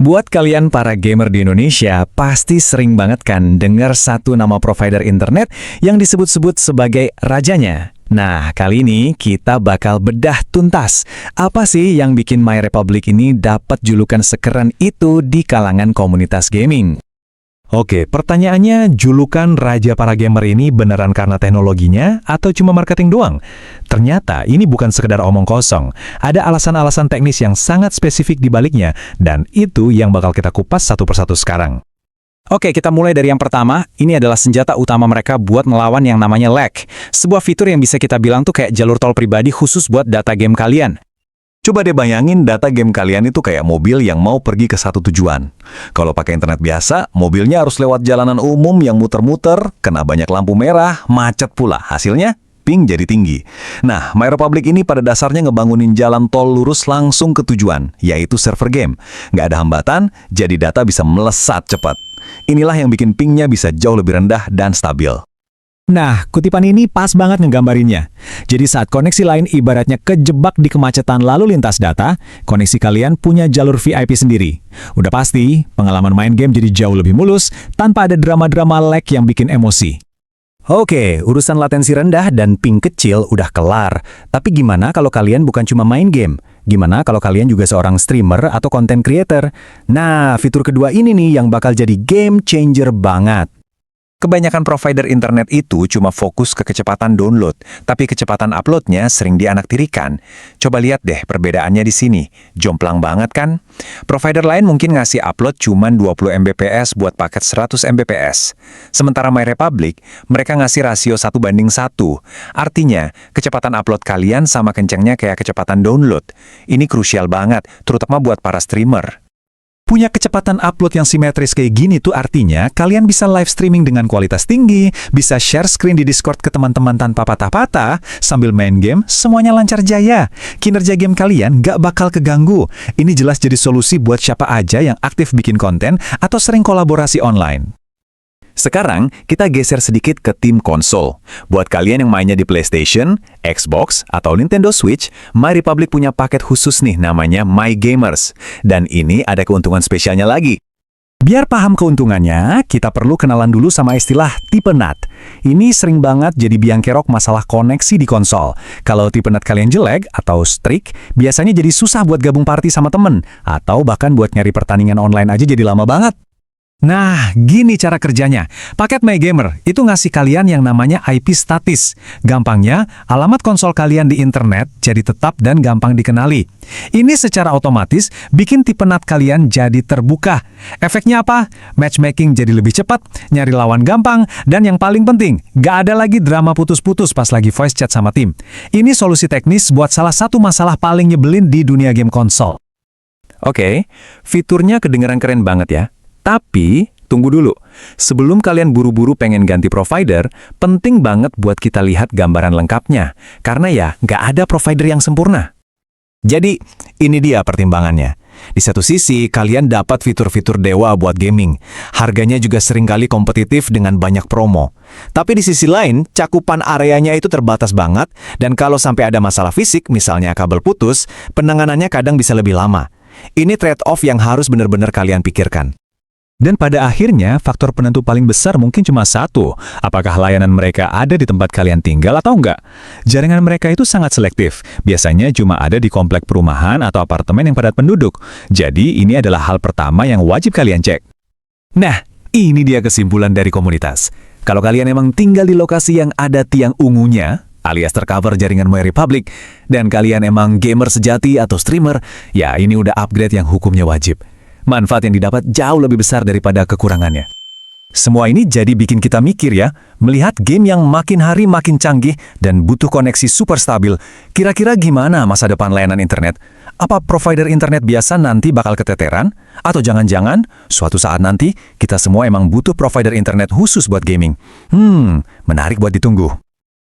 Buat kalian para gamer di Indonesia, pasti sering banget kan dengar satu nama provider internet yang disebut-sebut sebagai rajanya. Nah, kali ini kita bakal bedah tuntas. Apa sih yang bikin MyRepublic ini dapat julukan sekeren itu di kalangan komunitas gaming? Oke, pertanyaannya, julukan Raja para Gamer ini beneran karena teknologinya atau cuma marketing doang? Ternyata ini bukan sekedar omong kosong. Ada alasan-alasan teknis yang sangat spesifik di baliknya, dan itu yang bakal kita kupas satu persatu sekarang. Oke, kita mulai dari yang pertama. Ini adalah senjata utama mereka buat melawan yang namanya lag. Sebuah fitur yang bisa kita bilang tuh kayak jalur tol pribadi khusus buat data game kalian. Coba deh bayangin data game kalian itu kayak mobil yang mau pergi ke satu tujuan. Kalau pakai internet biasa, mobilnya harus lewat jalanan umum yang muter-muter, kena banyak lampu merah, macet pula. Hasilnya, ping jadi tinggi. Nah, MyRepublic ini pada dasarnya ngebangunin jalan tol lurus langsung ke tujuan, yaitu server game. Nggak ada hambatan, jadi data bisa melesat cepat. Inilah yang bikin pingnya bisa jauh lebih rendah dan stabil. Nah, kutipan ini pas banget ngegambarinnya. Jadi saat koneksi lain ibaratnya kejebak di kemacetan lalu lintas data, koneksi kalian punya jalur VIP sendiri. Udah pasti, pengalaman main game jadi jauh lebih mulus, tanpa ada drama-drama lag yang bikin emosi. Oke, urusan latensi rendah dan ping kecil udah kelar. Tapi gimana kalau kalian bukan cuma main game? Gimana kalau kalian juga seorang streamer atau content creator? Nah, fitur kedua ini nih yang bakal jadi game changer banget. Kebanyakan provider internet itu cuma fokus ke kecepatan download, tapi kecepatan uploadnya sering dianaktirikan. Coba lihat deh perbedaannya di sini. Jomplang banget kan? Provider lain mungkin ngasih upload cuma 20 Mbps buat paket 100 Mbps. Sementara MyRepublic, mereka ngasih rasio 1:1. Artinya, kecepatan upload kalian sama kencengnya kayak kecepatan download. Ini krusial banget, terutama buat para streamer. Punya kecepatan upload yang simetris kayak gini tuh artinya kalian bisa live streaming dengan kualitas tinggi, bisa share screen di Discord ke teman-teman tanpa patah-patah, sambil main game, semuanya lancar jaya. Kinerja game kalian nggak bakal keganggu. Ini jelas jadi solusi buat siapa aja yang aktif bikin konten atau sering kolaborasi online. Sekarang, kita geser sedikit ke tim konsol. Buat kalian yang mainnya di PlayStation, Xbox, atau Nintendo Switch, MyRepublic punya paket khusus nih namanya MyGamers. Dan ini ada keuntungan spesialnya lagi. Biar paham keuntungannya, kita perlu kenalan dulu sama istilah tipe NAT. Ini sering banget jadi biang kerok masalah koneksi di konsol. Kalau tipe NAT kalian jelek atau strict, biasanya jadi susah buat gabung party sama temen, atau bahkan buat nyari pertandingan online aja jadi lama banget. Nah, gini cara kerjanya. Paket MyGamer itu ngasih kalian yang namanya IP statis. Gampangnya, alamat konsol kalian di internet jadi tetap dan gampang dikenali. Ini secara otomatis bikin tipe NAT kalian jadi terbuka. Efeknya apa? Matchmaking jadi lebih cepat, nyari lawan gampang, dan yang paling penting, gak ada lagi drama putus-putus pas lagi voice chat sama tim. Ini solusi teknis buat salah satu masalah paling nyebelin di dunia game konsol. Oke, fiturnya kedengeran keren banget ya. Tapi, tunggu dulu. Sebelum kalian buru-buru pengen ganti provider, penting banget buat kita lihat gambaran lengkapnya. Karena ya, nggak ada provider yang sempurna. Jadi, ini dia pertimbangannya. Di satu sisi, kalian dapat fitur-fitur dewa buat gaming. Harganya juga seringkali kompetitif dengan banyak promo. Tapi di sisi lain, cakupan areanya itu terbatas banget, dan kalau sampai ada masalah fisik, misalnya kabel putus, penanganannya kadang bisa lebih lama. Ini trade-off yang harus benar-benar kalian pikirkan. Dan pada akhirnya, faktor penentu paling besar mungkin cuma satu. Apakah layanan mereka ada di tempat kalian tinggal atau enggak? Jaringan mereka itu sangat selektif. Biasanya cuma ada di komplek perumahan atau apartemen yang padat penduduk. Jadi, ini adalah hal pertama yang wajib kalian cek. Nah, ini dia kesimpulan dari komunitas. Kalau kalian emang tinggal di lokasi yang ada tiang ungunya, alias tercover jaringan MyRepublic, dan kalian emang gamer sejati atau streamer, ya ini udah upgrade yang hukumnya wajib. Manfaat yang didapat jauh lebih besar daripada kekurangannya. Semua ini jadi bikin kita mikir ya, melihat game yang makin hari makin canggih dan butuh koneksi super stabil, kira-kira gimana masa depan layanan internet? Apa provider internet biasa nanti bakal keteteran? Atau jangan-jangan, suatu saat nanti, kita semua emang butuh provider internet khusus buat gaming? Menarik buat ditunggu.